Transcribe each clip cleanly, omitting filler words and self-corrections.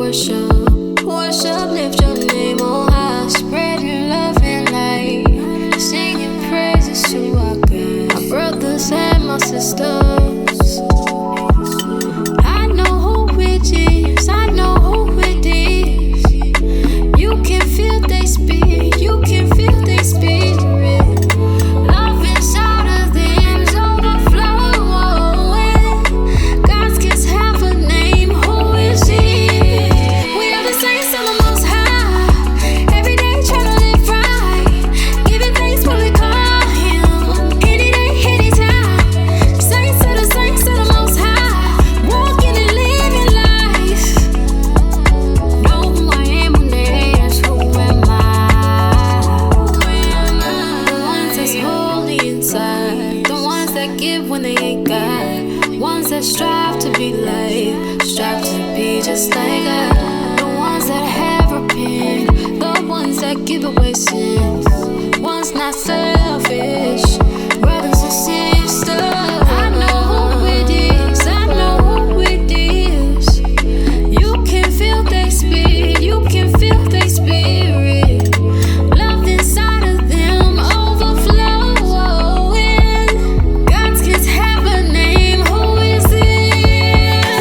worship. Worship, lift your name on high. Spreading love and light. Singing praises to our God. My brothers and my sisters. I know who it is. I know who it is. You can feel they spirit. You can feel they spirit. Love inside of them's overflowing. God's kids have a name. Who is he? We are the saints of the Most High. Every day try to live right. Giving thanks when we call him. Any day, any time. Saints of the Most High. Walking and living life. Know who I am when they ask, who am I? The ones that's holy inside. The ones that give when they ain't got. Ones that strive to be like, strive to be just like God. The ones that have repent. The ones that give away sins. Ones not selfish. Brothers and sisters. I know who it is. I know who it is. You can feel their spirit. You can feel their spirit. Love inside of them overflowing. God's kids have a name. Who is it?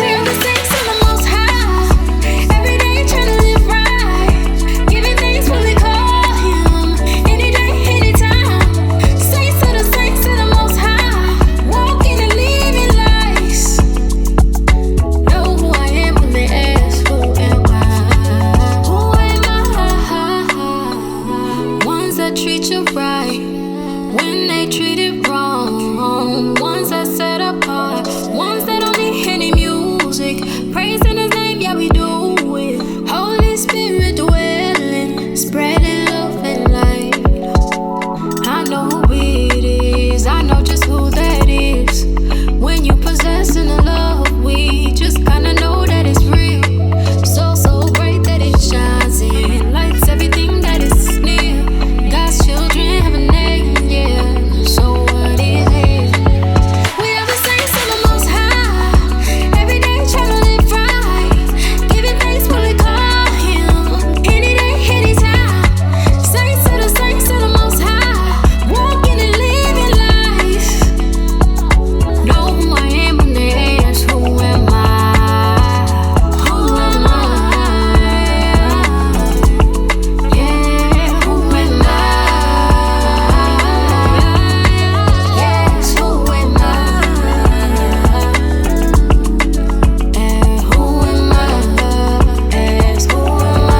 We are the saints of the Most High. Every day trying to live right. Giving thanks when we call him. Any day, any time. Saints of the Most High. Walking and living lives. Know who I am when they ask, who am I? Who am I? Ones that treat you right when they treat it wrong. Ones that set apart. Ones that don't need any music. Praising his name, yeah, we do it. Holy Spirit dwelling, spreading love and light. I know who it is. I know just who that is. When you possessing the love, we just kinda know that it's real. So great that it shines and lights everything that is near. God's children have a name, yeah. So what is it? We are the saints of the Most High. Every day trying to live right. Giving thanks when we call him. Any day, any time. Saints of the Most High. Walking and living life. Know who I am when they ask, who am I? Who am I? Yeah, who am I? Yes, who am I? And who am I? Yes, who am I?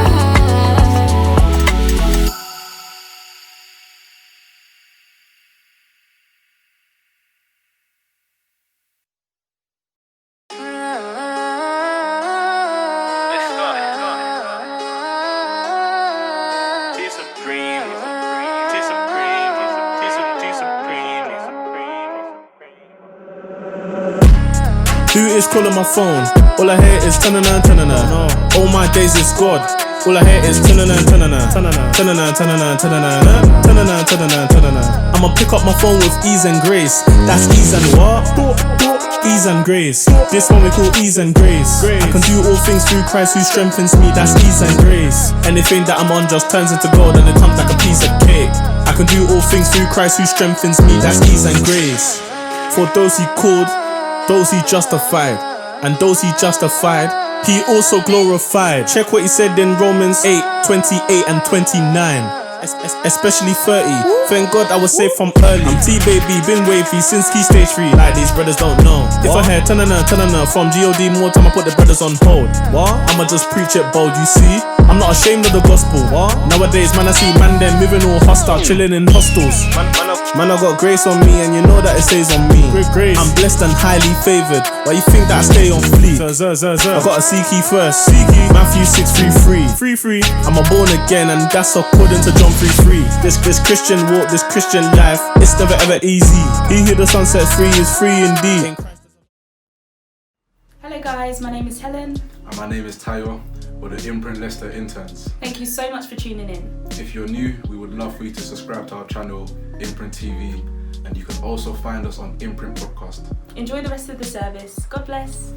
Who is calling my phone? All I hear is tanana, tanana. All my days is God. All I hear is tanana, tanana, tanana, tanana, tanana, tanana, tanana, tanana, tanana. I'ma pick up my phone with ease and grace. That's ease and what? Ease and grace. This one we call ease and grace. I can do all things through Christ who strengthens me. That's ease and grace. Anything that I'm on just turns into gold and it comes like a piece of cake. I can do all things through Christ who strengthens me. That's ease and grace. For those he called, those he justified, and those he justified, he also glorified. Check what he said in Romans 8:28 and 29. Especially 30. Thank God I was saved from early. I'm T-baby, been wavy since key stage 3. Like these brothers don't know. If I hear tanana, tanana from G.O.D. more time I put the brothers on hold. What? I'ma just preach it bold, you see? I'm not ashamed of the gospel. What? Nowadays man I see man them moving all hostile, chilling in hostels. Man I got grace on me and you know that it stays on me. Grace. I'm blessed and highly favoured. Why you think that I stay on fleek? I gotta seek ye first. Matthew 6:3. I'm a born again and that's according to John 3:3. This Christian walk, this Christian life, it's never ever easy. He who the sun set free is free indeed. Hello guys, my name is Helen. And my name is Tayo. We're the IMPRINT Leicester interns. Thank you so much for tuning in. If you're new, we would love for you to subscribe to our channel, IMPRINT TV, and you can also find us on IMPRINT Podcast. Enjoy the rest of the service. God bless.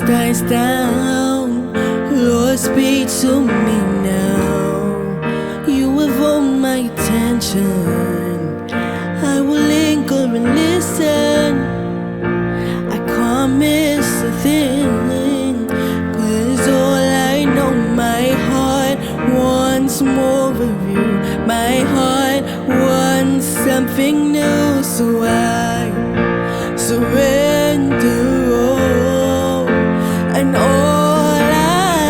dies down. Lord, speak to me now. You have all my attention. I will linger and listen. I can't miss a thing, 'cause all I know, my heart wants more of you. My heart wants something new, so I surrender all. And all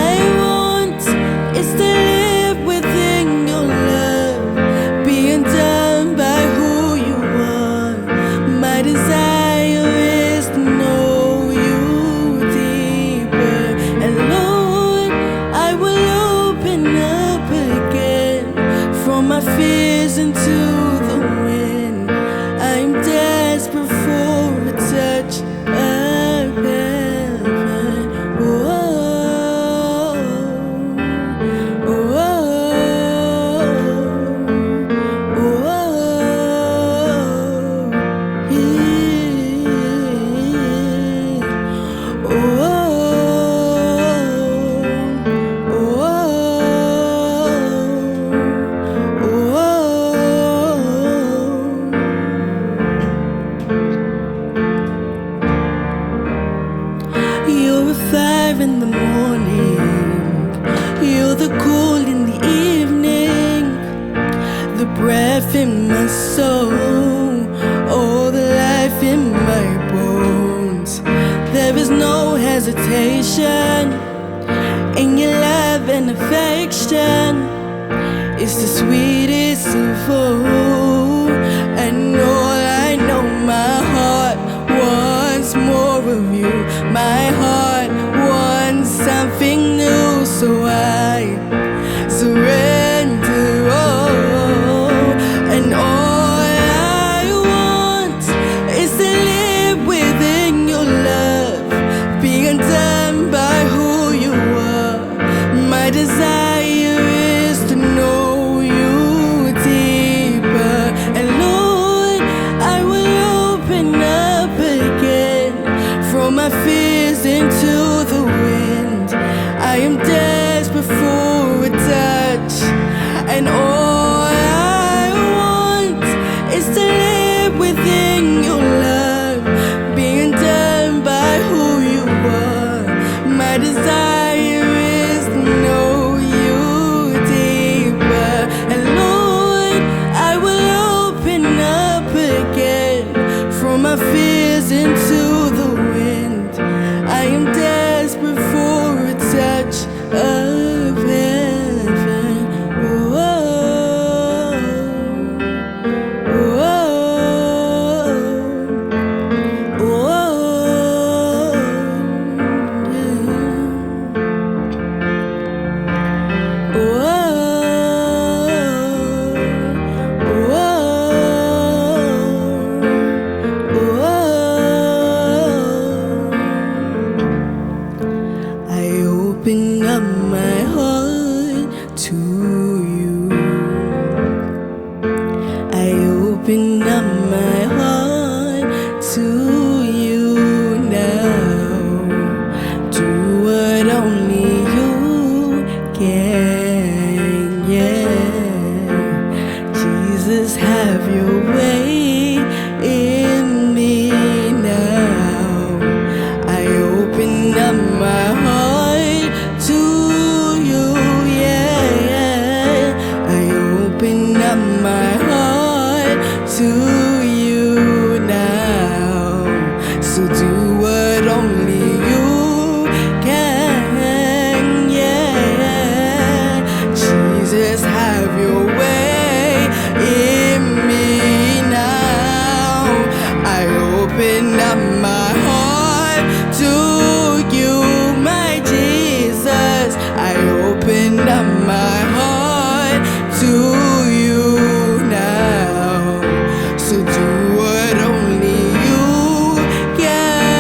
I want is to live within your love, being done by who you are. My desire is to know you deeper. And Lord, I will open up again from my fears into the wind. I'm desperate for a touch of heaven. Oh, oh, oh, You're a fire in the morning, you're the cool in the evening, the breath in my soul, all the life in my bones. There is no hesitation in your love and affection. It's the sweetest of all. And all I know, my heart wants more of you. My heart wants something new, so I surrender all. And all I want is to live within your love, being done by who you are. My desire is to know you deeper. And Lord, I will open up again from my fears into the wind. I am desperate for a touch, and all I want is to live within your love, being done by who you are. My desire is to know you deeper. And Lord, I will open up again from my fears into the wind. I am desperate for a touch of heaven. Oh, oh, oh, oh, yeah. I open up my heart to you. I open up my heart to you now. Do what only you can, yeah. Jesus, have your way in me now. I open up my heart to you, yeah. I open up my heart to you now. So do what only you can, yeah. Jesus, have your way in me now. I open up my heart to you, my Jesus. I open up my heart to you now. So do what only you can.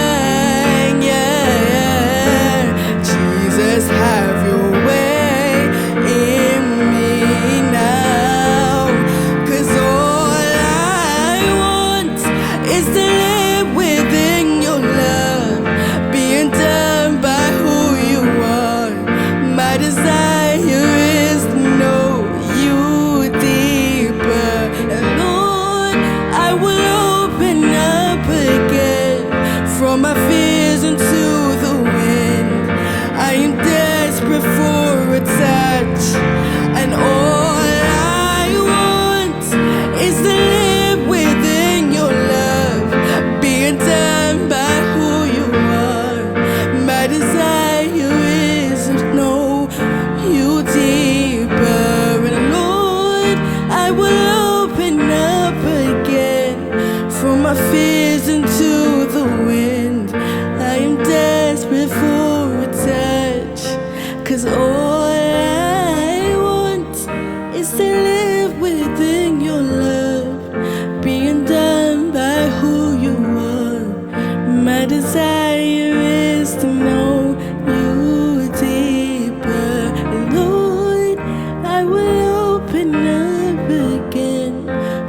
My desire is to know you deeper. Lord, I will open up again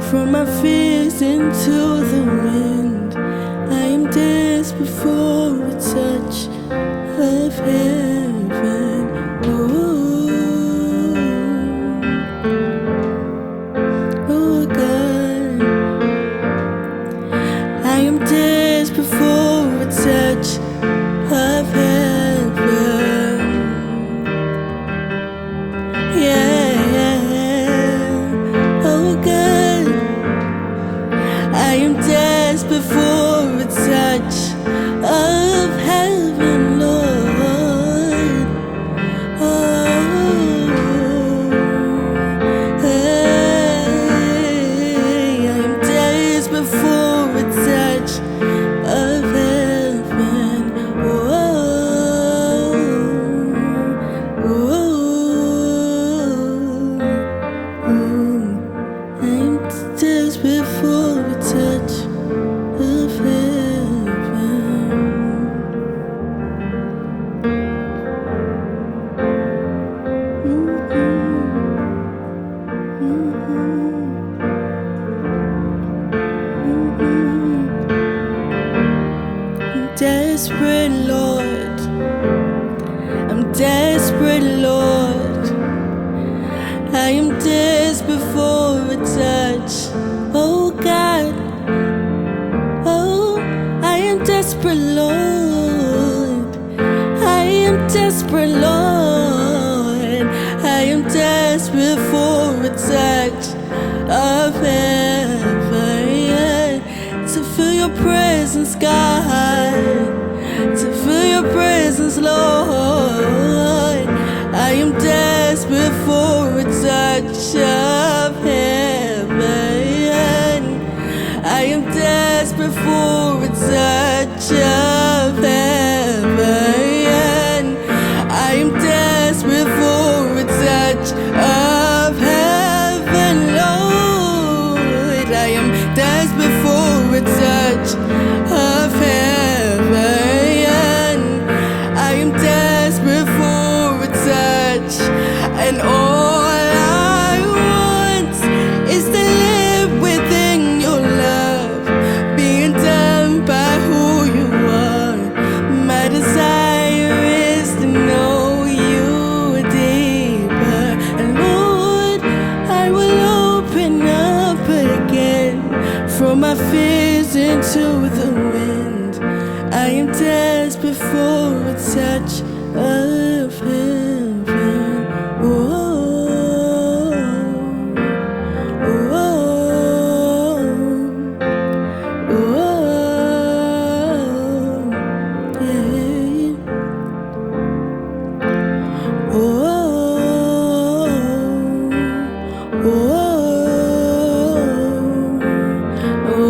from my fears into the wind. I am desperate for a touch of heaven. Oh God, I am desperate for a touch of heaven. Yeah, oh God, I am desperate for a touch of heaven, Lord. Oh, hey, I am desperate for a touch of heaven. Oh, I'm desperate for a touch of heaven. I'm desperate, Lord. I'm desperate, Lord. I am desperate for a touch. Oh God. Oh, I am desperate, Lord. I am desperate, Lord. I am desperate for a touch of heaven. To feel your presence, God. To feel your presence, Lord. I am desperate for a touch of heaven. I am desperate for a touch of heaven. I am desperate for a touch of heaven, Lord. I am desperate for a touch of heaven. I am desperate for a touch, and all I want is to live within your love, being done by who you are. My desire is to know you deeper, and Lord, I will open up again from my fears into the wind. I am desperate for a touch of heaven. Oh, oh, oh, yeah. Oh, oh, oh.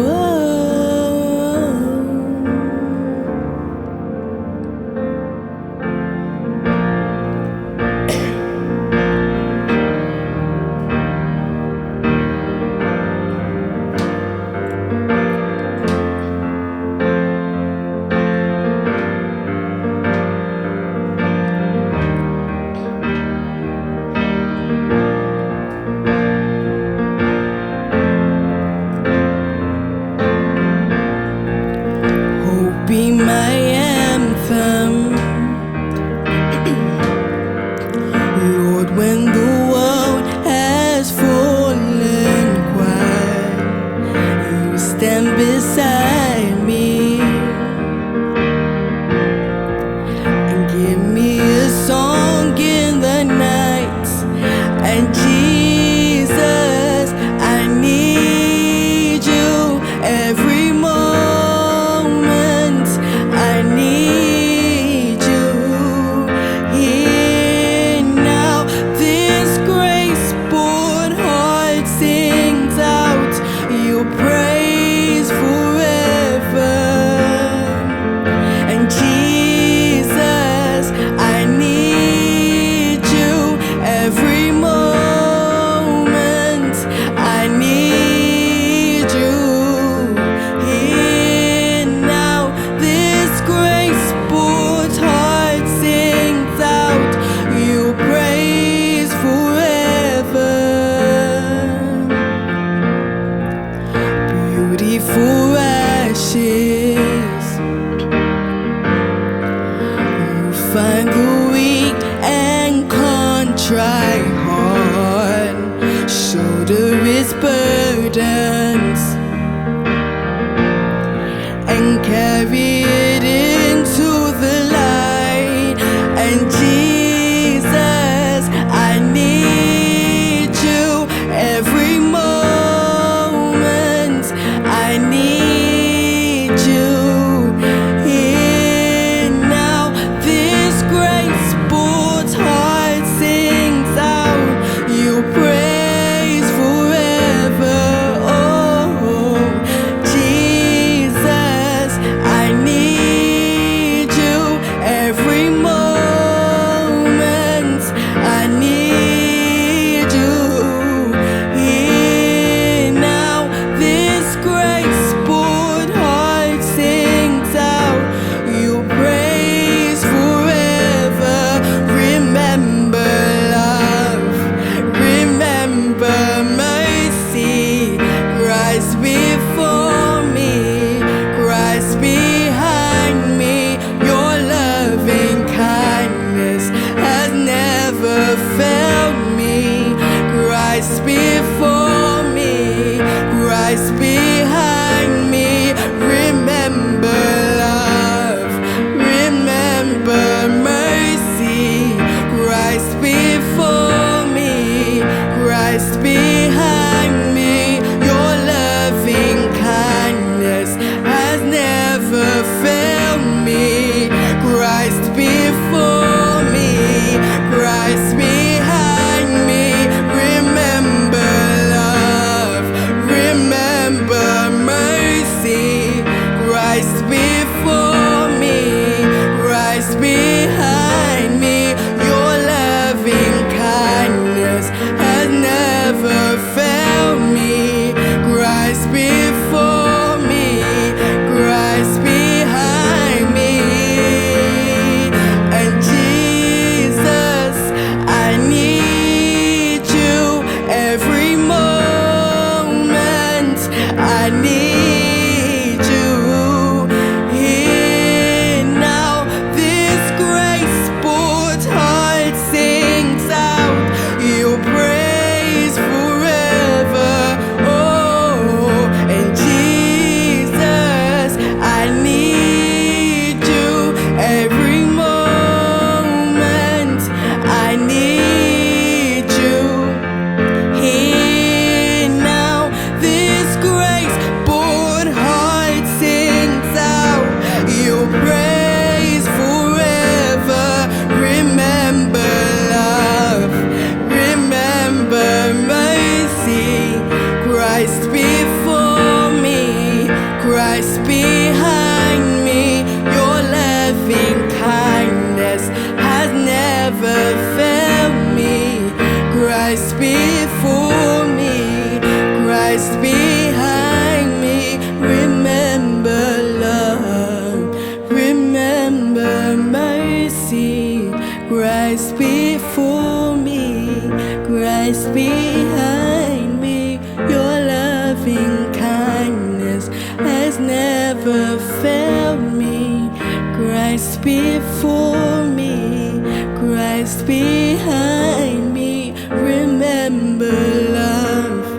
before me, Christ behind me. Your loving kindness has never failed me. Christ before me, Christ behind me. Remember love,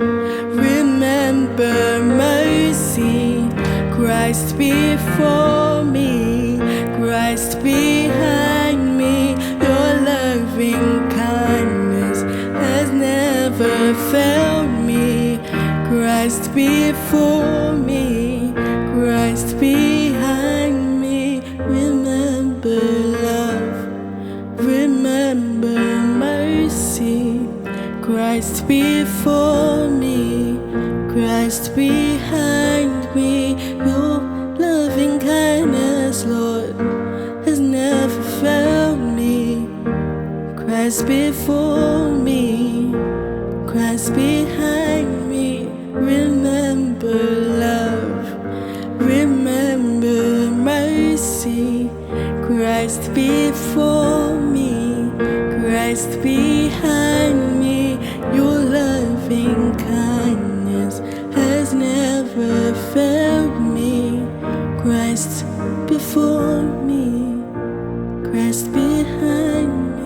remember mercy. Christ before me, Christ behind me. Your loving kindness has never failed me. Christ before me, Christ behind me. Remember love, remember mercy. Christ before me, Christ behind me. Your loving kindness, Lord, has never failed me. Christ before me, Christ behind me. Remember love, remember mercy. Christ before me, Christ behind me. Your loving kindness has never failed me. Christ before me, Christ behind me.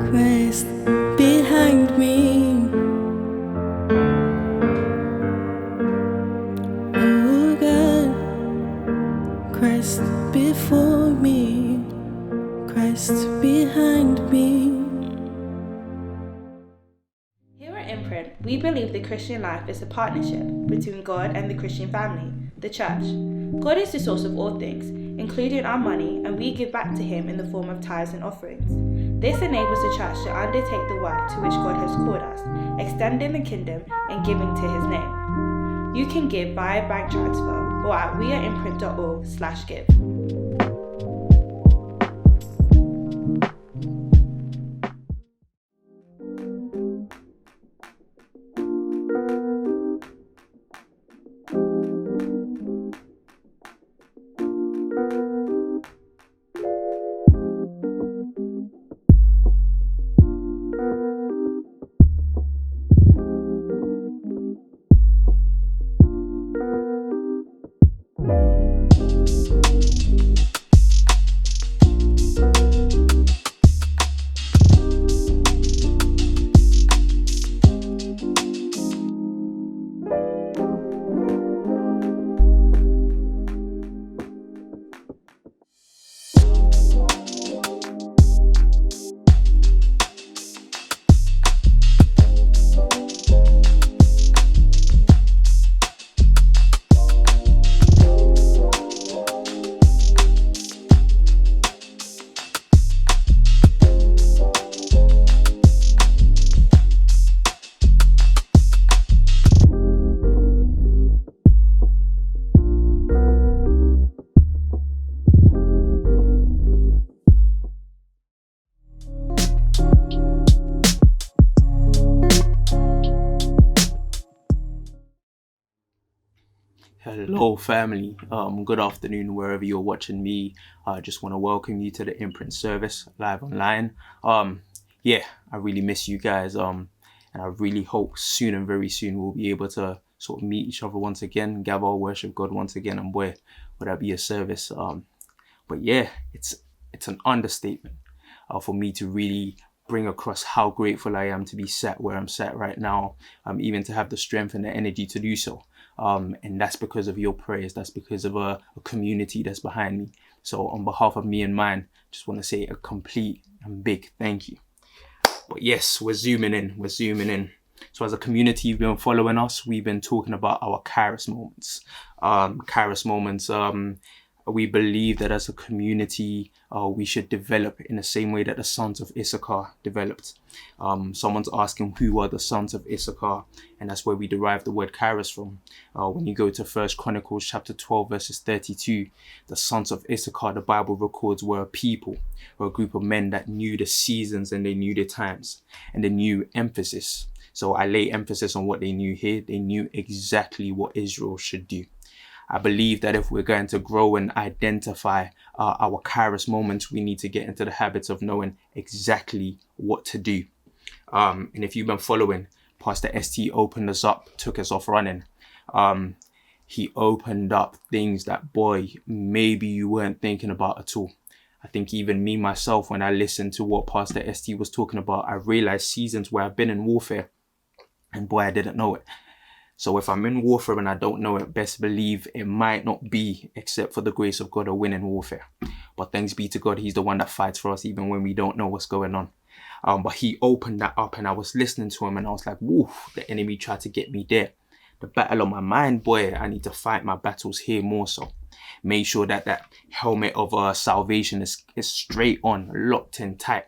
Christ behind me. Oh God, Christ before me, Christ behind me. Here at Imprint, we believe the Christian life is a partnership between God and the Christian family, the church. God is the source of all things, including our money, and we give back to Him in the form of tithes and offerings. This enables the church to undertake the work to which God has called us, extending the kingdom and giving to His name. You can give via bank transfer or at weareimprint.org/give. Hello family, good afternoon wherever you're watching me. I just want to welcome you to the Imprint service live online. I really miss you guys, and I really hope soon and very soon we'll be able to sort of meet each other once again, gather, worship God once again, and boy, would that be a service. It's an understatement for me to really bring across how grateful I am to be sat where I'm sat right now, even to have the strength and the energy to do so. And that's because of your prayers. That's because of a community that's behind me. So on behalf of me and mine, just want to say a complete and big thank you. But yes, we're zooming in. So as a community, you've been following us. We've been talking about our Kairos moments. We believe that as a community, we should develop in the same way that the sons of Issachar developed. Someone's asking, who are the sons of Issachar? And that's where we derive the word Kairos from. When you go to 1 Chronicles chapter 12, verses 32, the sons of Issachar, the Bible records, were a people, were a group of men that knew the seasons and they knew the times and they knew emphasis. So I lay emphasis on what they knew here. They knew exactly what Israel should do. I believe that if we're going to grow and identify our Kairos moments, we need to get into the habits of knowing exactly what to do. And if you've been following, Pastor ST opened us up, took us off running. He opened up things that, boy, maybe you weren't thinking about at all. I think even me, myself, when I listened to what Pastor ST was talking about, I realized seasons where I've been in warfare, and boy, I didn't know it. So if I'm in warfare and I don't know it, best believe it might not be, except for the grace of God, a win in warfare. But thanks be to God, he's the one that fights for us even when we don't know what's going on. But he opened that up and I was listening to him and I was like, woo, the enemy tried to get me there. The battle on my mind, boy, I need to fight my battles here more so. Make sure that that helmet of salvation is straight on, locked in tight.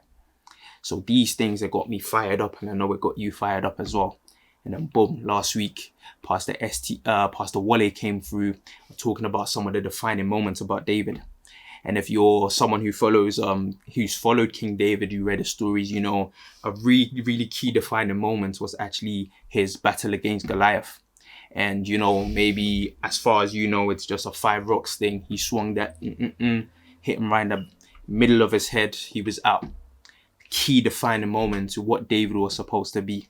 So these things that got me fired up, and I know it got you fired up as well. And then boom, last week, Pastor Wale came through talking about some of the defining moments about David. And if you're someone who follows, who's followed King David, you read the stories, you know, a really, really key defining moment was actually his battle against Goliath. And, you know, maybe as far as you know, it's just a 5 rocks thing. He swung that, hit him right in the middle of his head. He was out. Key defining moment to what David was supposed to be.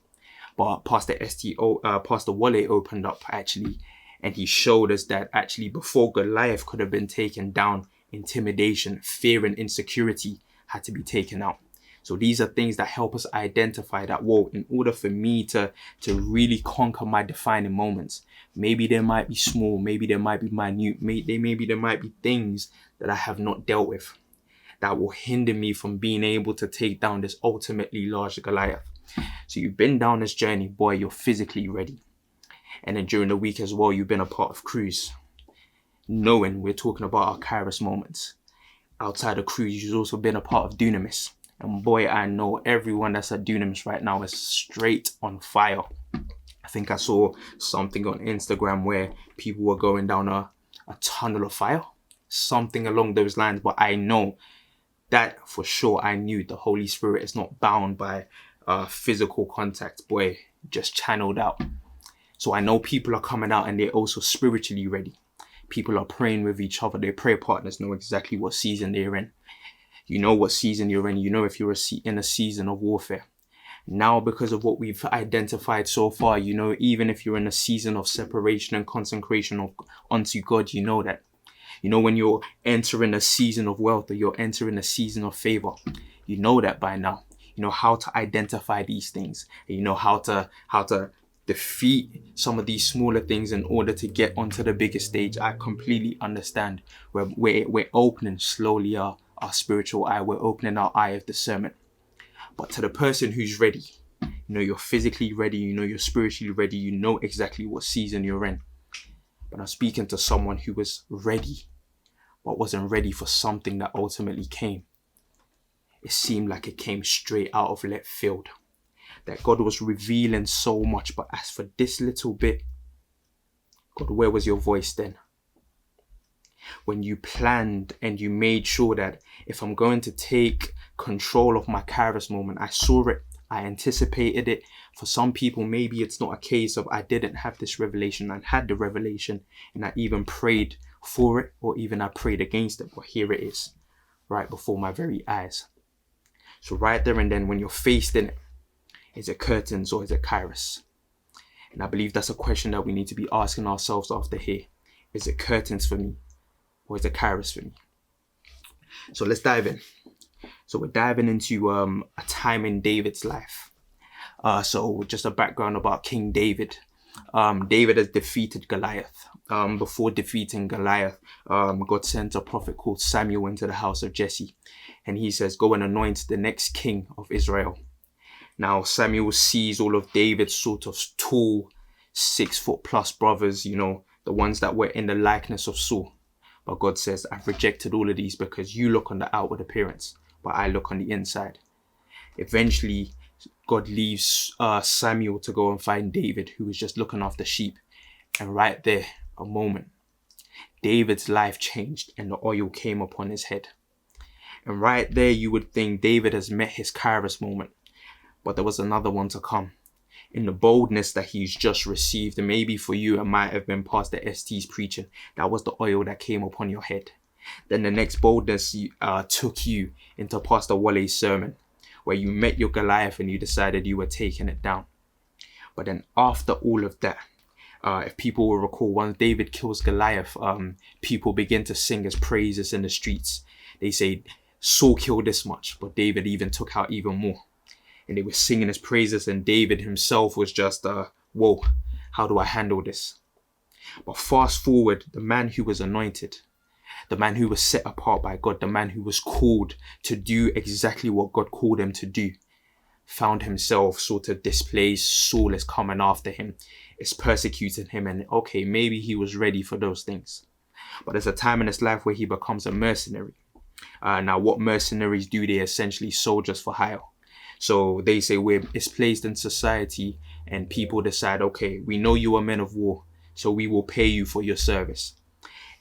But Pastor Wale opened up actually, and he showed us that actually before Goliath could have been taken down, intimidation, fear and insecurity had to be taken out. So these are things that help us identify that, whoa, in order for me to really conquer my defining moments, maybe they might be small, maybe they might be minute, maybe there might be things that I have not dealt with that will hinder me from being able to take down this ultimately large Goliath. So you've been down this journey, boy, you're physically ready. And then during the week as well, you've been a part of Cruise. Knowing we're talking about our Kairos moments. Outside of Cruise, you've also been a part of Dunamis. And boy, I know everyone that's at Dunamis right now is straight on fire. I think I saw something on Instagram where people were going down a tunnel of fire. Something along those lines. But I know that for sure, I knew the Holy Spirit is not bound by physical contact. Boy, just channeled out. So I know people are coming out and they're also spiritually ready. People are praying with each other. Their prayer partners know exactly what season they're in. You know what season you're in. You know if you're in a season of warfare. Now, because of what we've identified so far, you know, even if you're in a season of separation and consecration unto God, you know that. You know when you're entering a season of wealth or you're entering a season of favor. You know that by now. You know how to identify these things. You know how to defeat some of these smaller things in order to get onto the bigger stage. I completely understand. We're opening slowly our spiritual eye. We're opening our eye of discernment. But to the person who's ready, you know you're physically ready, you know you're spiritually ready, you know exactly what season you're in. But I'm speaking to someone who was ready, but wasn't ready for something that ultimately came. It seemed like it came straight out of left field. That God was revealing so much, but as for this little bit, God, where was your voice then? When you planned and you made sure that if I'm going to take control of my Kairos moment, I saw it, I anticipated it. For some people, maybe it's not a case of I didn't have this revelation, I had the revelation and I even prayed for it or even I prayed against it, but here it is, right before my very eyes. So right there and then when you're faced in it, is it curtains or is it Kairos? And I believe that's a question that we need to be asking ourselves after here. Is it curtains for me or is it Kairos for me? So let's dive in. So we're diving into a time in David's life. So just a background about King David. David has defeated Goliath. Before defeating Goliath, God sent a prophet called Samuel into the house of Jesse. And he says, go and anoint the next king of Israel. Now, Samuel sees all of David's sort of tall, 6-foot+ brothers, you know, the ones that were in the likeness of Saul. But God says, I've rejected all of these because you look on the outward appearance, but I look on the inside. Eventually, God leaves Samuel to go and find David, who was just looking after sheep. And right there, a moment, David's life changed and the oil came upon his head. And right there, you would think David has met his Kairos moment. But there was another one to come. in the boldness that he's just received. And maybe for you, it might have been Pastor ST's preaching. That was the oil that came upon your head. Then the next boldness took you into Pastor Walle's sermon, where you met your Goliath and you decided you were taking it down. But then after all of that, if people will recall, once David kills Goliath, people begin to sing his praises in the streets. They say, Saul killed this much, but David even took out even more. And they were singing his praises, and David himself was just, whoa, how do I handle this? But fast forward, the man who was anointed, the man who was set apart by God, the man who was called to do exactly what God called him to do, found himself sort of displaced. Saul is coming after him, is persecuting him, and okay, maybe he was ready for those things. But there's a time in his life where he becomes a mercenary. Now, what mercenaries do, they're essentially soldiers for hire. So they say we're misplaced in society, and people decide, okay, we know you are men of war, so we will pay you for your service.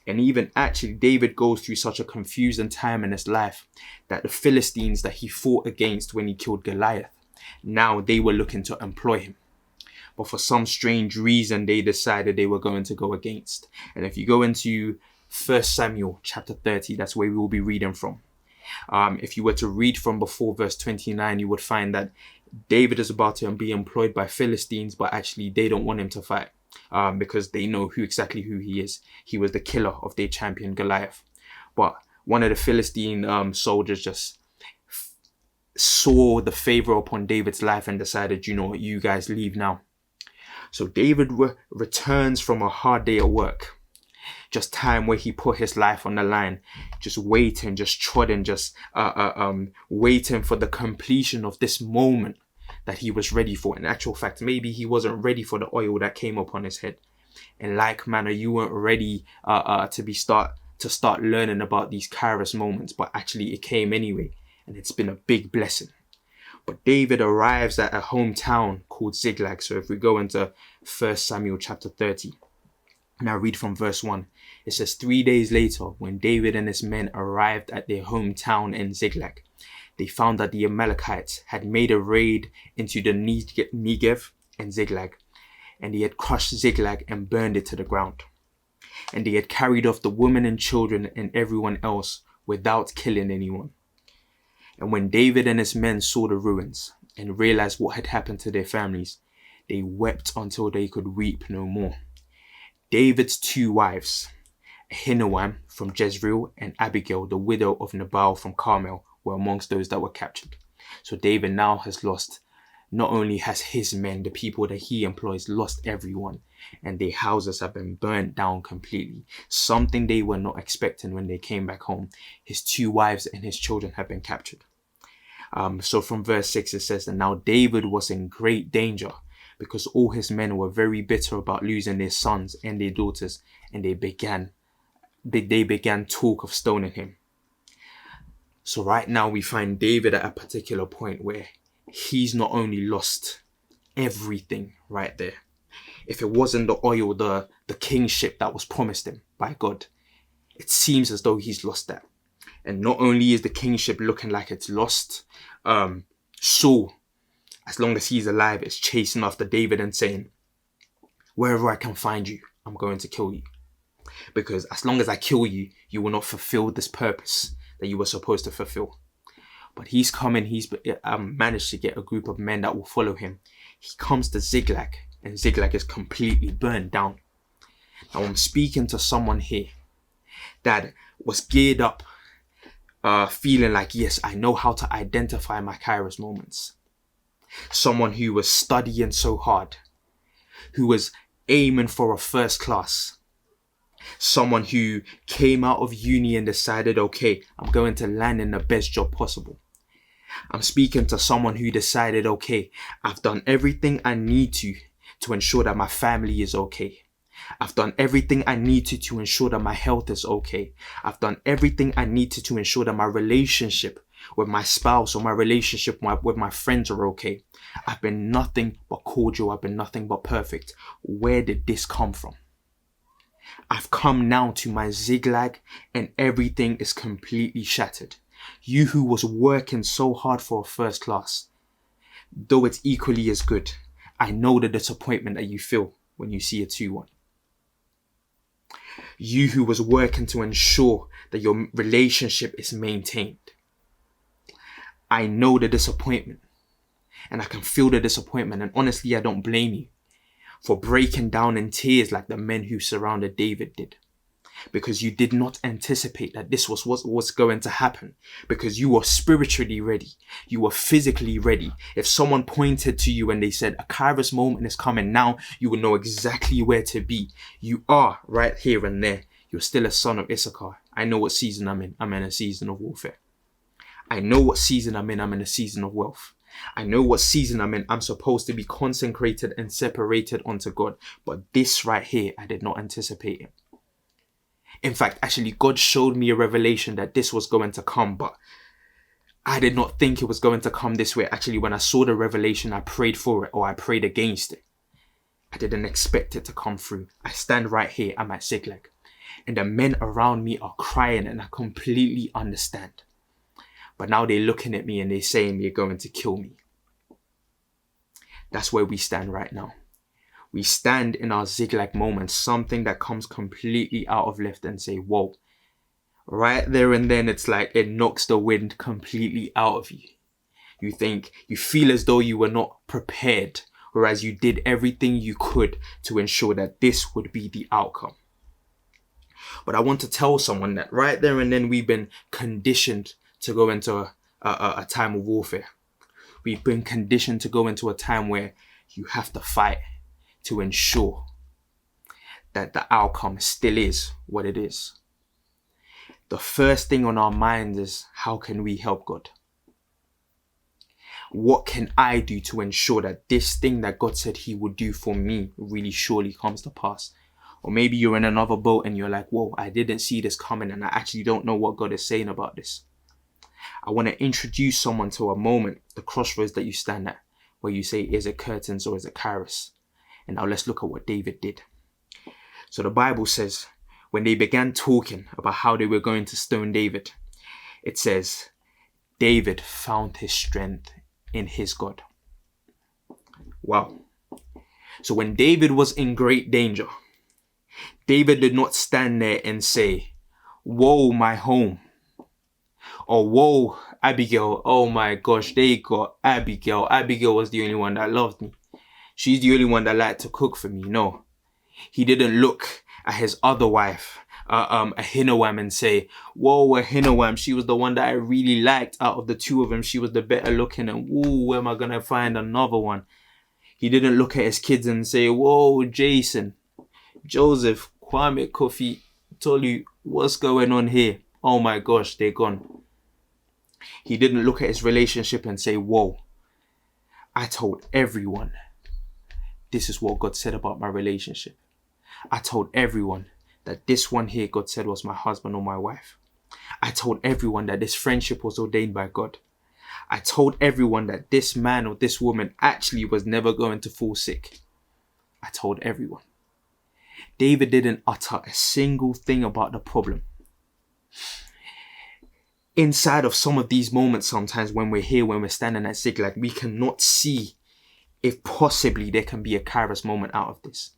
And even actually, David goes through such a confusing time in his life that the Philistines that he fought against when he killed Goliath, now they were looking to employ him. But for some strange reason, they decided they were going to go against. And if you go into 1 Samuel chapter 30, that's where we will be reading from. If you were to read from before verse 29, you would find that David is about to be employed by Philistines, but actually they don't want him to fight because they know exactly who he is. He was the killer of their champion Goliath. But one of the Philistine soldiers just saw the favor upon David's life and decided, you know what, you guys leave now. So David returns from a hard day at work. Just time where he put his life on the line, just waiting, just trotting, just waiting for the completion of this moment that he was ready for. In actual fact, maybe he wasn't ready for the oil that came upon his head. In like manner, you weren't ready to start learning about these Kairos moments, but actually it came anyway, and it's been a big blessing. But David arrives at a hometown called Ziklag. So if we go into 1 Samuel chapter 30, now read from verse 1. It says, 3 days later, when David and his men arrived at their hometown in Ziklag, they found that the Amalekites had made a raid into the Negev and Ziklag, and they had crushed Ziklag and burned it to the ground. And they had carried off the women and children and everyone else without killing anyone. And when David and his men saw the ruins and realized what had happened to their families, they wept until they could weep no more. David's two wives, Ahinoam from Jezreel and Abigail, the widow of Nabal from Carmel, were amongst those that were captured. So David now has lost, not only has his men, the people that he employs, lost everyone, and their houses have been burnt down completely. Something they were not expecting when they came back home. His two wives and his children have been captured. So from verse 6 it says that now David was in great danger because all his men were very bitter about losing their sons and their daughters, and they began talk of stoning him. So right now we find David at a particular point where he's not only lost everything right there. If it wasn't the oil, the kingship that was promised him by God, it seems as though he's lost that. And not only is the kingship looking like it's lost, Saul, as long as he's alive, is chasing after David and saying, wherever I can find you, I'm going to kill you. Because as long as I kill you, you will not fulfill this purpose that you were supposed to fulfill. But he's coming, he's managed to get a group of men that will follow him. He comes to Ziklag, and Ziklag is completely burned down. Now I'm speaking to someone here that was geared up, feeling like, yes, I know how to identify my Kairos moments. Someone who was studying so hard, who was aiming for a first class. Someone who came out of uni and decided, okay, I'm going to land in the best job possible. I'm speaking to someone who decided, okay, I've done everything I need to ensure that my family is okay. I've done everything I need to ensure that my health is okay. I've done everything I need to ensure that my relationship with my spouse or my relationship with my friends are okay. I've been nothing but cordial. I've been nothing but perfect. Where did this come from? I've come now to my Ziklag and everything is completely shattered. You who was working so hard for a first class, though it's equally as good, I know the disappointment that you feel when you see a 2-1. You who was working to ensure that your relationship is maintained. I know the disappointment, and I can feel the disappointment, and honestly, I don't blame you for breaking down in tears like the men who surrounded David did. Because you did not anticipate that this was what was going to happen. Because you were spiritually ready. You were physically ready. If someone pointed to you and they said, a Kairos moment is coming now, you will know exactly where to be. You are right here and there. You're still a son of Issachar. I know what season I'm in. I'm in a season of warfare. I know what season I'm in. I'm in a season of wealth. I know what season I'm in. I'm supposed to be consecrated and separated unto God. But this right here, I did not anticipate it. In fact, actually, God showed me a revelation that this was going to come, but I did not think it was going to come this way. Actually, when I saw the revelation, I prayed for it, or I prayed against it. I didn't expect it to come through. I stand right here. I'm at Ziklag, and the men around me are crying, and I completely understand. But now they're looking at me and they're saying they're going to kill me. That's where we stand right now. We stand in our Ziklag moment, something that comes completely out of left, and say, whoa. Right there and then, it's like it knocks the wind completely out of you. You feel as though you were not prepared, whereas you did everything you could to ensure that this would be the outcome. But I want to tell someone that right there and then we've been conditioned to go into a time of warfare. We've been conditioned to go into a time where you have to fight to ensure that the outcome still is what it is. The first thing on our minds is, how can we help God? What can I do to ensure that this thing that God said he would do for me really surely comes to pass? Or maybe you're in another boat and you're like, whoa, I didn't see this coming and I actually don't know what God is saying about this. I want to introduce someone to a moment, the crossroads that you stand at, where you say, is it curtains or is it Kairos? And now let's look at what David did. So the Bible says, when they began talking about how they were going to stone David, it says, David found his strength in his God. Wow. So when David was in great danger, David did not stand there and say, woe, my home. Or whoa, Abigail, oh my gosh, they got Abigail. Abigail was the only one that loved me. She's the only one that liked to cook for me. No, he didn't look at his other wife, Ahinoam, and say, whoa, Ahinoam, she was the one that I really liked out of the two of them. She was the better looking, and whoa, where am I going to find another one? He didn't look at his kids and say, whoa, Jason, Joseph, Kwame, Kofi, Tolu, what's going on here? Oh my gosh, they're gone. He didn't look at his relationship and say, whoa, I told everyone this is what God said about my relationship. I told everyone that this one here God said was my husband or my wife. I told everyone that this friendship was ordained by God. I told everyone that this man or this woman actually was never going to fall sick. I told everyone. David didn't utter a single thing about the problem. Inside of some of these moments, sometimes when we're here, when we're standing at Ziklag, we cannot see if possibly there can be a Kairos moment out of this.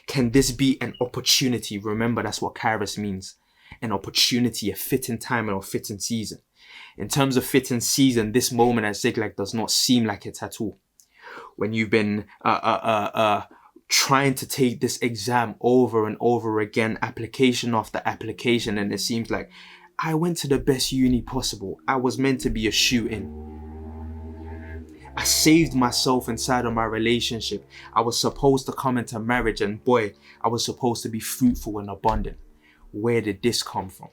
Can this be an opportunity? Remember, that's what Kairos means. An opportunity, a fitting time, and a fitting season. In terms of fitting season, this moment at Ziklag does not seem like it at all. When you've been trying to take this exam over and over again, application after application, and it seems like I went to the best uni possible. I was meant to be a shoe-in. I saved myself inside of my relationship. I was supposed to come into marriage, and boy, I was supposed to be fruitful and abundant. Where did this come from?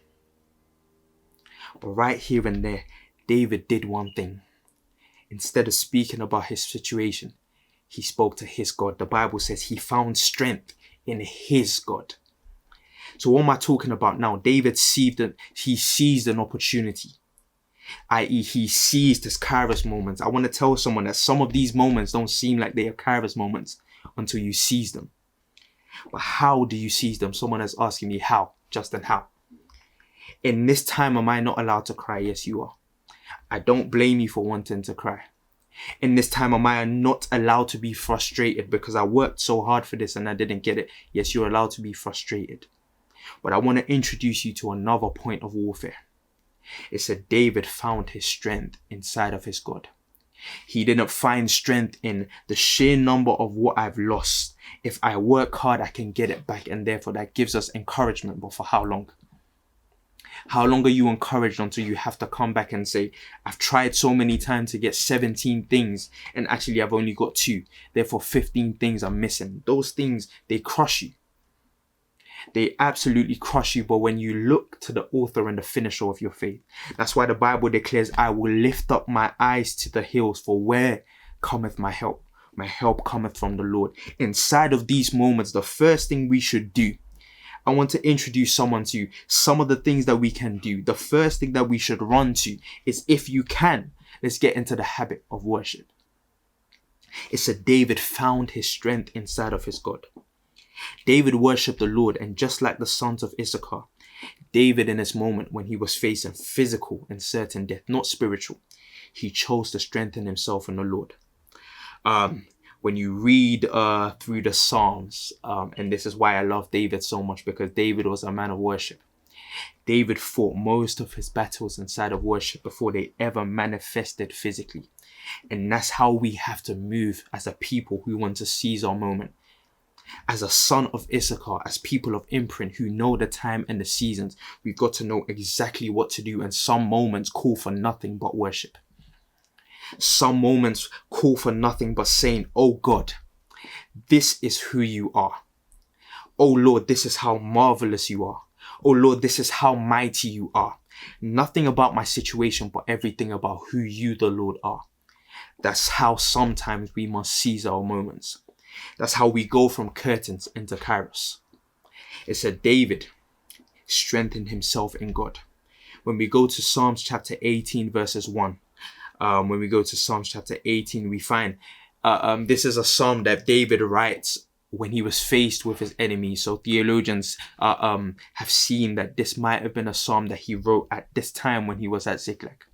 But right here and there, David did one thing. Instead of speaking about his situation, he spoke to his God. The Bible says he found strength in his God. So what am I talking about now? David seized an opportunity, i.e. he seized his Kairos moments. I want to tell someone that some of these moments don't seem like they are Kairos moments until you seize them. But how do you seize them? Someone is asking me how, Justin, how? In this time, am I not allowed to cry? Yes, you are. I don't blame you for wanting to cry. In this time, am I not allowed to be frustrated because I worked so hard for this and I didn't get it? Yes, you're allowed to be frustrated. But I want to introduce you to another point of warfare. It said David found his strength inside of his God. He didn't find strength in the sheer number of what I've lost. If I work hard, I can get it back, and therefore that gives us encouragement. But for how long? How long are you encouraged until you have to come back and say, I've tried so many times to get 17 things and actually I've only got 2. Therefore 15 things are missing. Those things, they crush you. They absolutely crush you. But when you look to the author and the finisher of your faith, that's why the Bible declares, I will lift up my eyes to the hills, for where cometh my help? My help cometh from the Lord. Inside of these moments, the first thing we should do, I want to introduce someone to some of the things that we can do. The first thing that we should run to is, if you can, let's get into the habit of worship. It said David found his strength inside of his God. David worshipped the Lord, and just like the sons of Issachar, David in this moment when he was facing physical and certain death, not spiritual, he chose to strengthen himself in the Lord. When you read through the Psalms, and this is why I love David so much, because David was a man of worship. David fought most of his battles inside of worship before they ever manifested physically. And that's how we have to move as a people who want to seize our moment. As a son of Issachar, as people of Imprint who know the time and the seasons, we've got to know exactly what to do. And some moments call for nothing but worship. Some moments call for nothing but saying, oh God, this is who you are. Oh Lord, this is how marvelous you are. Oh Lord, this is how mighty you are. Nothing about my situation, but everything about who you, the Lord, are. That's how sometimes we must seize our moments. That's how we go from curtains into Kairos. It said David strengthened himself in God. When we go to Psalms chapter 18 verses 1, when we go to Psalms chapter 18, we find this is a psalm that David writes when he was faced with his enemies. So theologians have seen that this might have been a psalm that he wrote at this time when he was at Ziklag,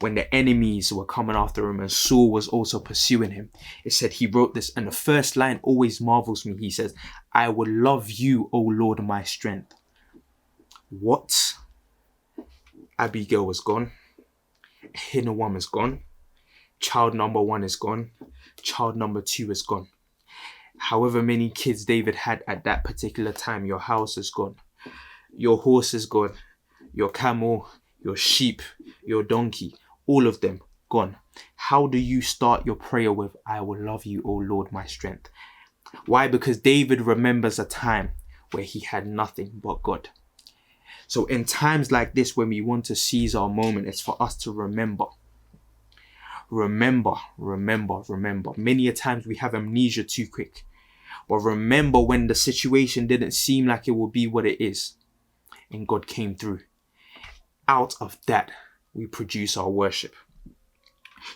when the enemies were coming after him and Saul was also pursuing him. It said he wrote this, and the first line always marvels me. He says, I will love you, O Lord, my strength. What? Abigail was gone. Ahinoam is gone. Child number 1 is gone. Child number 2 is gone. However many kids David had at that particular time, your house is gone. Your horse is gone. Your camel, your sheep, your donkey, all of them gone. How do you start your prayer with, I will love you, O Lord, my strength? Why? Because David remembers a time where he had nothing but God. So in times like this, when we want to seize our moment, it's for us to remember. Remember. Many a times we have amnesia too quick. But remember when the situation didn't seem like it would be what it is. And God came through. Out of that, we produce our worship.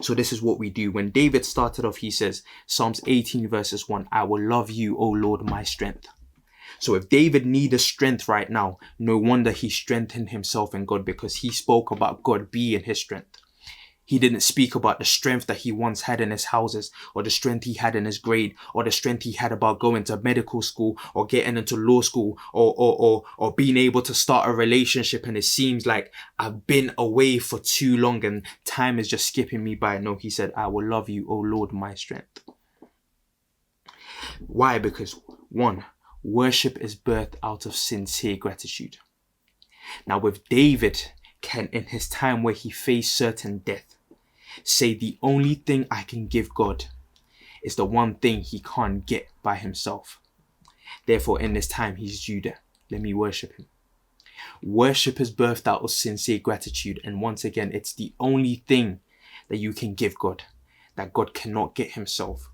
So this is what we do. When David started off, he says, Psalms 18 verses 1, I will love you, O Lord, my strength. So if David needed strength right now, no wonder he strengthened himself in God, because he spoke about God being his strength. He didn't speak about the strength that he once had in his houses, or the strength he had in his grade, or the strength he had about going to medical school or getting into law school, or being able to start a relationship and it seems like I've been away for too long and time is just skipping me by. No, he said, I will love you, O Lord, my strength. Why? Because 1, worship is birthed out of sincere gratitude. Now with David can, in his time where he faced certain death, say the only thing I can give God is the one thing he can't get by himself. Therefore in this time he's Judah. Let me worship him. Worship is birthed out of sincere gratitude, and once again it's the only thing that you can give God, that God cannot get himself.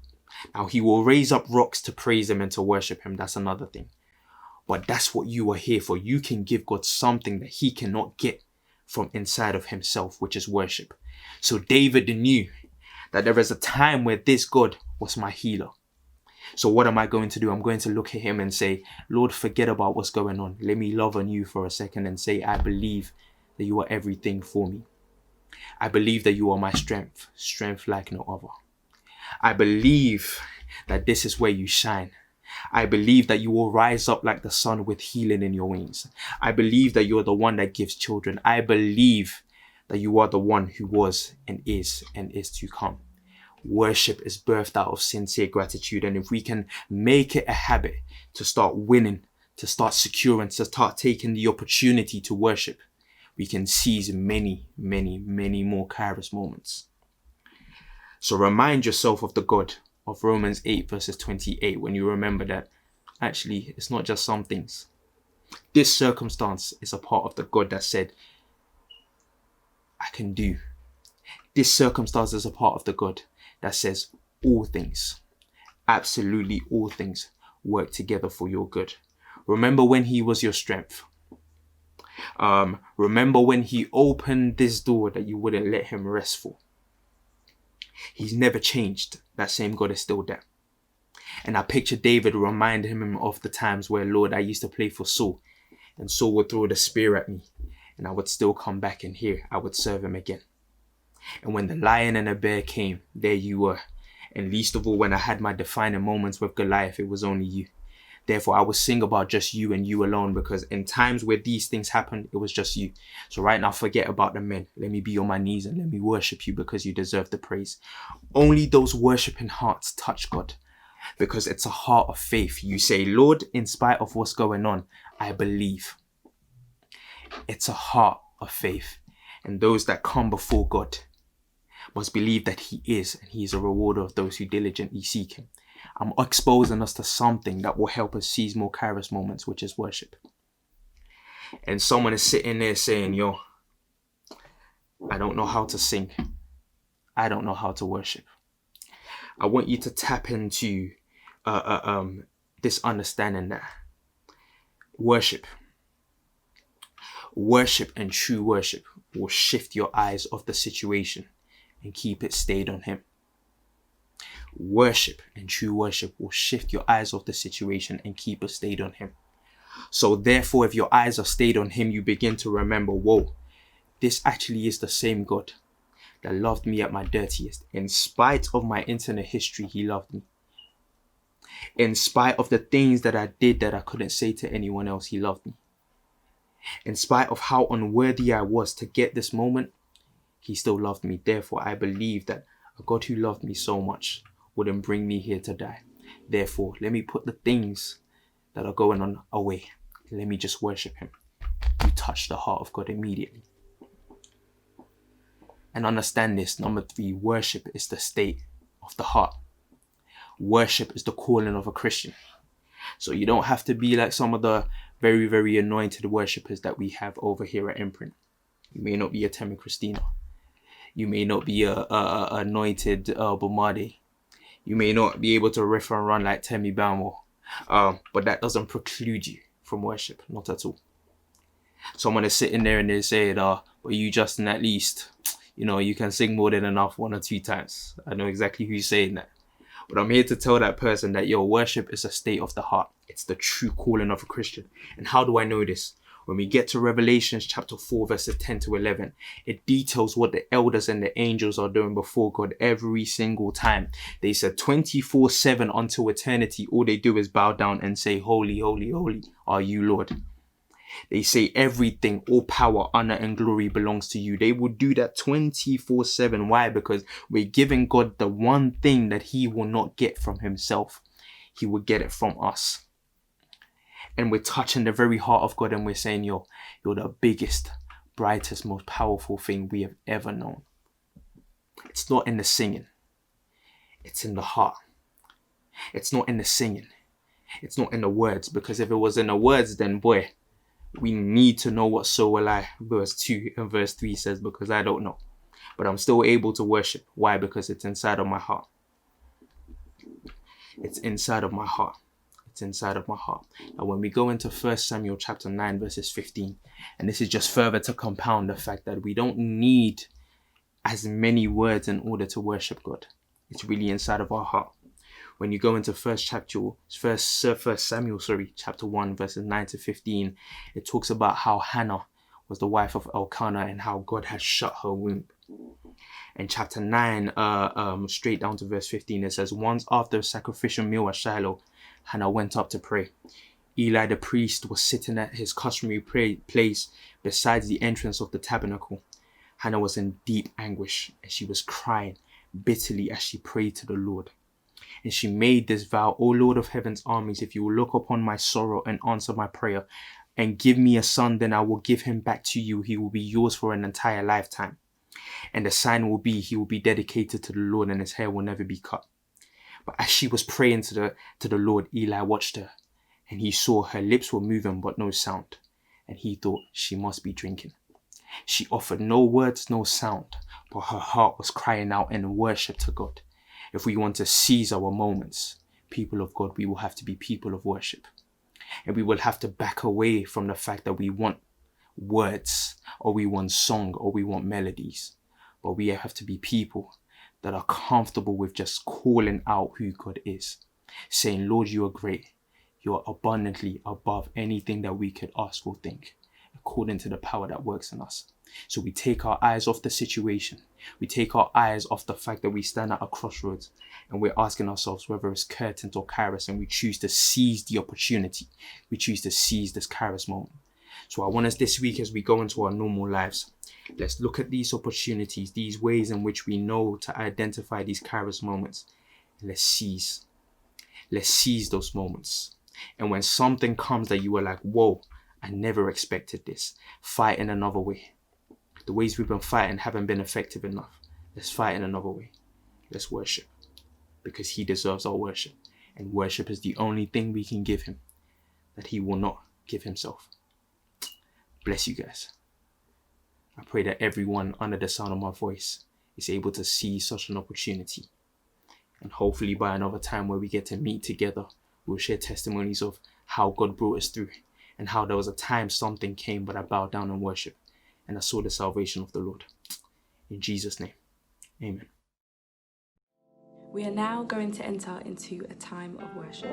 Now he will raise up rocks to praise him and to worship him. That's another thing. But that's what you are here for. You can give God something that he cannot get from inside of himself, which is worship. So David knew that there is a time where this God was my healer. So what am I going to do? I'm going to look at him and say, Lord, forget about what's going on. Let me love on you for a second and say, I believe that you are everything for me. I believe that you are my strength, strength like no other. I believe that this is where you shine. I believe that you will rise up like the sun with healing in your wings. I believe that you're the one that gives children. I believe that you are the one who was and is to come. Worship is birthed out of sincere gratitude. And if we can make it a habit to start winning, to start securing, to start taking the opportunity to worship, we can seize many, many, many more Kairos moments. So remind yourself of the God of Romans 8 verses 28 when you remember that actually it's not just some things. This circumstance is a part of the God that said, I can do. This circumstance is a part of the God that says all things, absolutely all things, work together for your good. Remember when he was your strength. Remember when he opened this door that you wouldn't let him rest for. He's never changed. That same God is still there. And I picture David reminding him of the times where, Lord, I used to play for Saul, and Saul would throw the spear at me, and I would still come back in here. I would serve him again. And when the lion and the bear came, there you were. And least of all, when I had my defining moments with Goliath, it was only you. Therefore, I will sing about just you and you alone, because in times where these things happened, it was just you. So right now, forget about the men. Let me be on my knees and let me worship you because you deserve the praise. Only those worshiping hearts touch God, because it's a heart of faith. You say, Lord, in spite of what's going on, I believe. It's a heart of faith. And those that come before God must believe that he is, and he is a rewarder of those who diligently seek him. I'm exposing us to something that will help us seize more Kairos moments, which is worship. And someone is sitting there saying, yo, I don't know how to sing. I don't know how to worship. I want you to tap into this understanding that worship and true worship will shift your eyes off the situation and keep it stayed on him. Worship and true worship will shift your eyes off the situation and keep it stayed on him. So therefore, if your eyes are stayed on him, you begin to remember, whoa, this actually is the same God that loved me at my dirtiest. In spite of my internet history, he loved me. In spite of the things that I did that I couldn't say to anyone else, he loved me. In spite of how unworthy I was to get this moment, he still loved me. Therefore, I believe that a God who loved me so much wouldn't bring me here to die. Therefore, let me put the things that are going on away. Let me just worship him. You touch the heart of God immediately. And understand this. Number 3, worship is the state of the heart. Worship is the calling of a Christian. So you don't have to be like some of the very, very anointed worshippers that we have over here at IMPRINT. You may not be a Temi Christina. You may not be a anointed Bomade. You may not be able to riff and run like Temi Bamo. But that doesn't preclude you from worship. Not at all. Someone is sitting there and they say, but you, Justin, at least, you can sing more than enough 1 or 2 times. I know exactly who's saying that. But I'm here to tell that person that your worship is a state of the heart. It's the true calling of a Christian. And how do I know this? When we get to Revelation chapter 4, verses 10 to 11, it details what the elders and the angels are doing before God every single time. They said 24/7 until eternity, all they do is bow down and say, holy, holy, holy are you, Lord. They say everything, all power, honor, and glory belongs to you. They will do that 24/7. Why? Because we're giving God the one thing that he will not get from himself. He will get it from us. And we're touching the very heart of God and we're saying, you're the biggest, brightest, most powerful thing we have ever known. It's not in the singing. It's in the heart. It's not in the singing. It's not in the words. Because if it was in the words, then boy, we need to know what so will I, verse 2 and verse 3 says, because I don't know. But I'm still able to worship. Why? Because it's inside of my heart. It's inside of my heart. It's inside of my heart. Now, when we go into 1 Samuel chapter 9, verses 15, and this is just further to compound the fact that we don't need as many words in order to worship God. It's really inside of our heart. When you go into 1 Samuel chapter 1, verses 9 to 15, it talks about how Hannah was the wife of Elkanah and how God had shut her womb. In chapter 9, straight down to verse 15, it says, once after a sacrificial meal at Shiloh, Hannah went up to pray. Eli the priest was sitting at his customary place beside the entrance of the tabernacle. Hannah was in deep anguish, and she was crying bitterly as she prayed to the Lord. And she made this vow, O Lord of heaven's armies, if you will look upon my sorrow and answer my prayer, and give me a son, then I will give him back to you. He will be yours for an entire lifetime. And the sign will be, he will be dedicated to the Lord, and his hair will never be cut. But as she was praying to the Lord, Eli watched her, and he saw her lips were moving but no sound. And he thought she must be drinking. She offered no words, no sound, but her heart was crying out in worship to God. If we want to seize our moments, people of God, we will have to be people of worship. And we will have to back away from the fact that we want words, or we want song, or we want melodies. But we have to be people that are comfortable with just calling out who God is. Saying, Lord, you are great. You are abundantly above anything that we could ask or think, according to the power that works in us. So we take our eyes off the situation. We take our eyes off the fact that we stand at a crossroads and we're asking ourselves whether it's curtains or Kairos, and we choose to seize the opportunity. We choose to seize this Kairos moment. So I want us this week, as we go into our normal lives, let's look at these opportunities, these ways in which we know to identify these Kairos moments. And let's seize those moments. And when something comes that you are like, whoa, I never expected this, fight in another way. The ways we've been fighting haven't been effective enough. Let's fight in another way. Let's worship, because he deserves our worship. And worship is the only thing we can give him that he will not give himself. Bless you guys. I pray that everyone under the sound of my voice is able to see such an opportunity. And hopefully by another time where we get to meet together, we'll share testimonies of how God brought us through, and how there was a time something came, but I bowed down and worship, and I saw the salvation of the Lord. In Jesus' name, amen. We are now going to enter into a time of worship.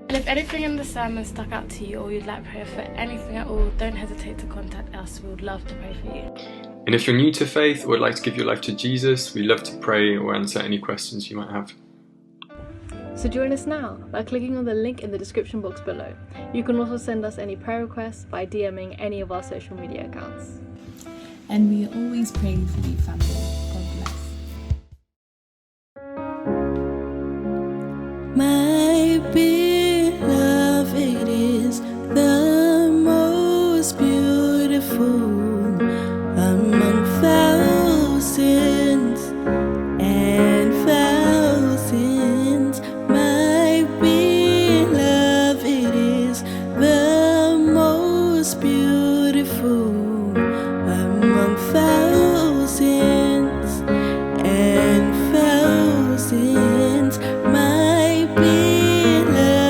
And if anything in the sermon stuck out to you, or you'd like prayer for anything at all, don't hesitate to contact us. We would love to pray for you. And if you're new to faith or would like to give your life to Jesus, we'd love to pray or answer any questions you might have. So join us now by clicking on the link in the description box below. You can also send us any prayer requests by DMing any of our social media accounts. And we are always praying for you, family. God bless. My beloved is the most beautiful among thousands and thousands. My beloved is the most beautiful among thousands and thousands. My beloved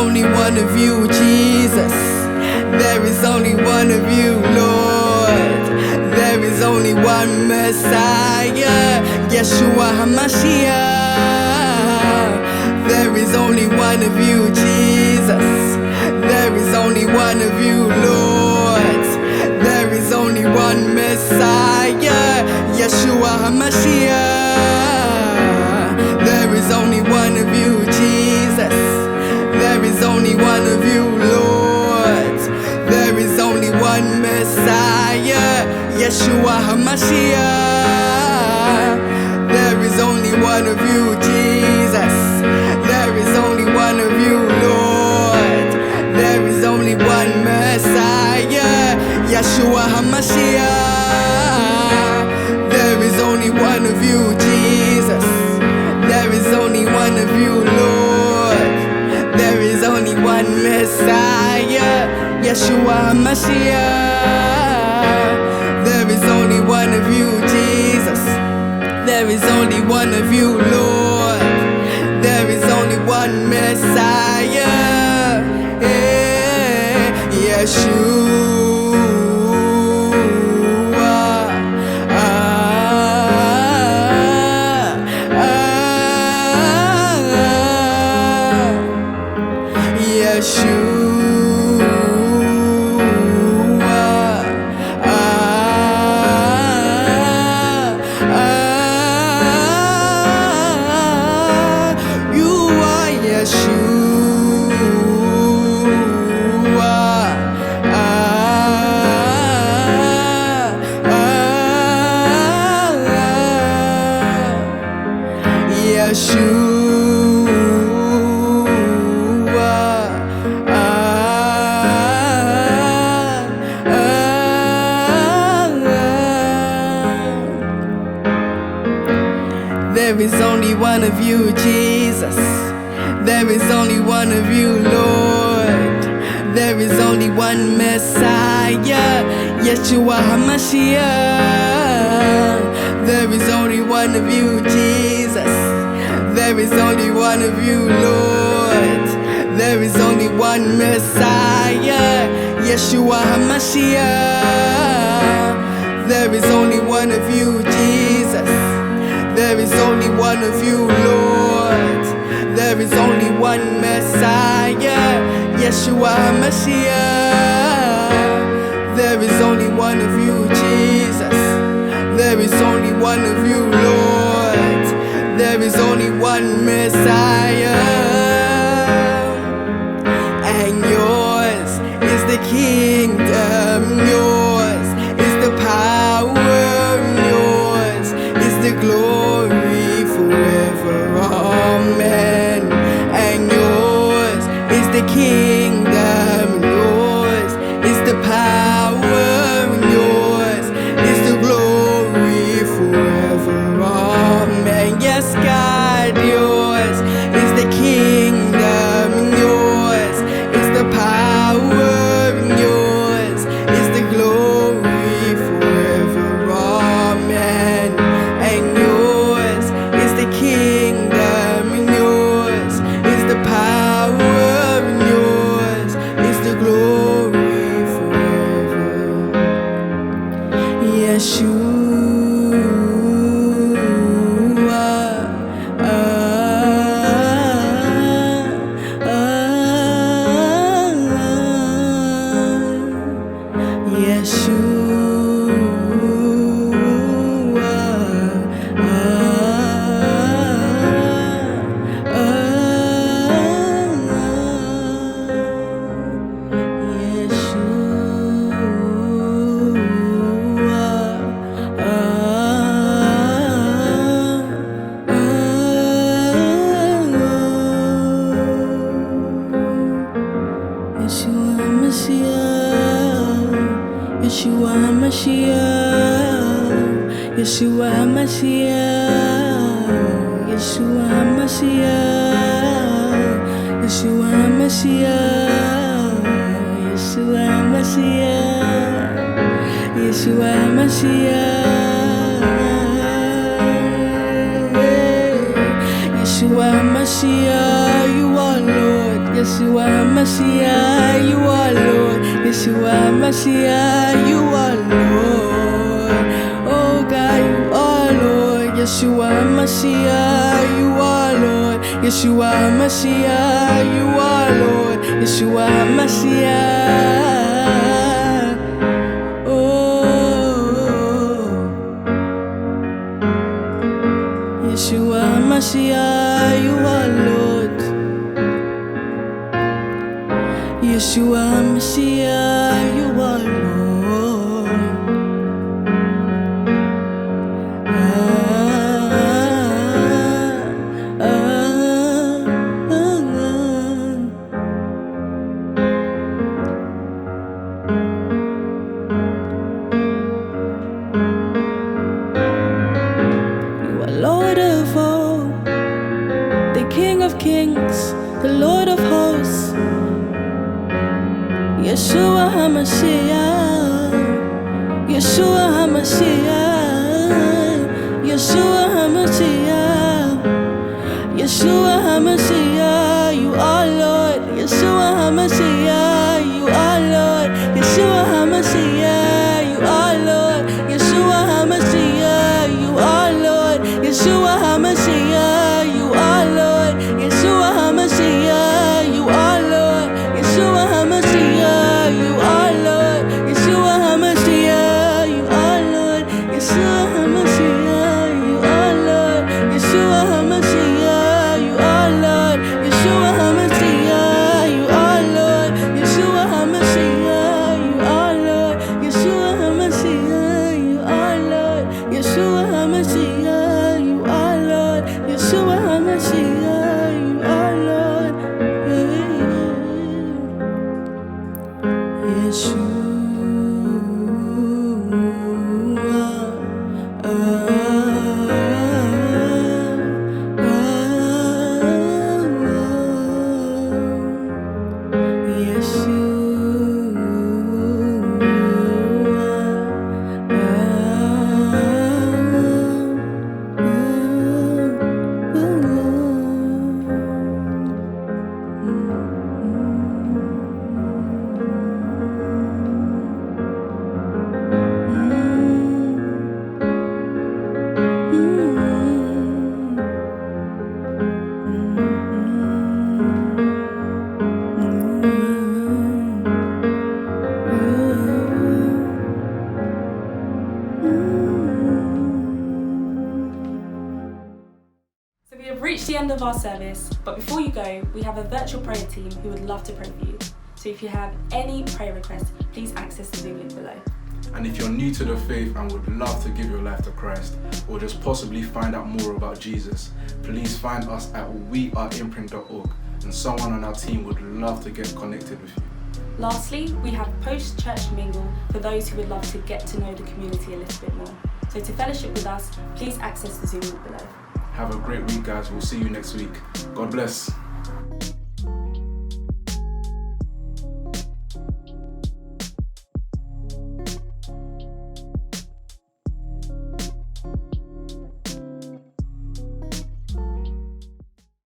only one of you, Jesus. There is only one of you, Lord. There is only one Messiah, Yeshua HaMashiach. There is only one of you, Jesus. There is only one of you, Lord. There is only one Messiah, Yeshua HaMashiach. There is only one of you, Jesus. There is only one of you, Lord. There is only one Messiah, Yeshua HaMashiach. There is only one of you, Jesus. There is only one of you, Lord. There is only one Messiah, Yeshua HaMashiach. There is only one of you, Jesus. There is only one of you, Lord. There is only one Messiah, Yeshua HaMashiach. There is only one of you, Jesus. There is only one of you, Lord. There is only one Messiah, Yeshua. There is only one of you, Jesus. There is only one of you, Lord. There is only one Messiah, Yeshua HaMashiach. There is only one of you, Jesus. There is only one of you, Lord. There is only one Messiah, Yeshua HaMashiach. There is only one of you, Jesus. There is only one of you, Lord. There is only one Messiah, Yeshua HaMashiach. There is only one of you, Jesus. There is only one of you, Lord. There is only one Messiah. And yours is the kingdom, yours is the power, yours is the glory forever, amen. And yours is the kingdom, yours is the power, yours is the glory forever, amen. Yes, God, yours is the kingdom, yours is the power, yours is the glory forever, amen. And yours is the kingdom, yours is the power, yours is the glory forever. Yeshua. Yeshua HaMashiach, Yeshua HaMashiach, Yeshua HaMashiach, Yeshua HaMashiach, Yeshua HaMashiach, Yeshua HaMashiach, Yeshua HaMashiach, you are Lord. Yeshua HaMashiach, you are Lord. Yeshua HaMashiach, you are Lord. Oh God, you are Lord. Yeshua HaMashiach, you are Lord. Yeshua HaMashiach, you are Lord. Yeshua HaMashiach. Oh, Yeshua HaMashiach, you are Lord. Yeshua HaMashiach, you are Lord. You are Lord of all, the King of kings, the Lord of hosts. Yeshua HaMashiach, Yeshua HaMashiach, Yeshua HaMashiach, Yeshua HaMashiach, you are Lord. Yeshua HaMashiach, you are Lord. Yeshua HaMashiach, you are Lord. Yeshua HaMashiach, you are Lord. Yeshua HaMashiach, you are Lord. Yeshua HaMashiach, you are Lord. Yeshua HaMashiach, you are Lord. Yeshua HaMashiach, you are Lord. Yeshua HaMashiach, you are Lord. Yeshua HaMashiach, you are Lord. Yeshua HaMashiach, you are Lord. Yeshua HaMashiach, you are Lord. Yeshua HaMashiach, you are Lord. Yeshua HaMashiach, you are Lord. Yeshua HaMashiach, you are Lord. Yeshua. So we have reached the end of our service, but before you go, we have a virtual prayer team who would love to pray for you. So if you have any prayer requests, please access the Zoom link below. And if you're new to the faith and would love to give your life to Christ, or just possibly find out more about Jesus, please find us at weareimprint.org, and someone on our team would love to get connected with you. Lastly, we have post-church mingle for those who would love to get to know the community a little bit more. So to fellowship with us, please access the Zoom link below. Have a great week, guys. We'll see you next week. God bless.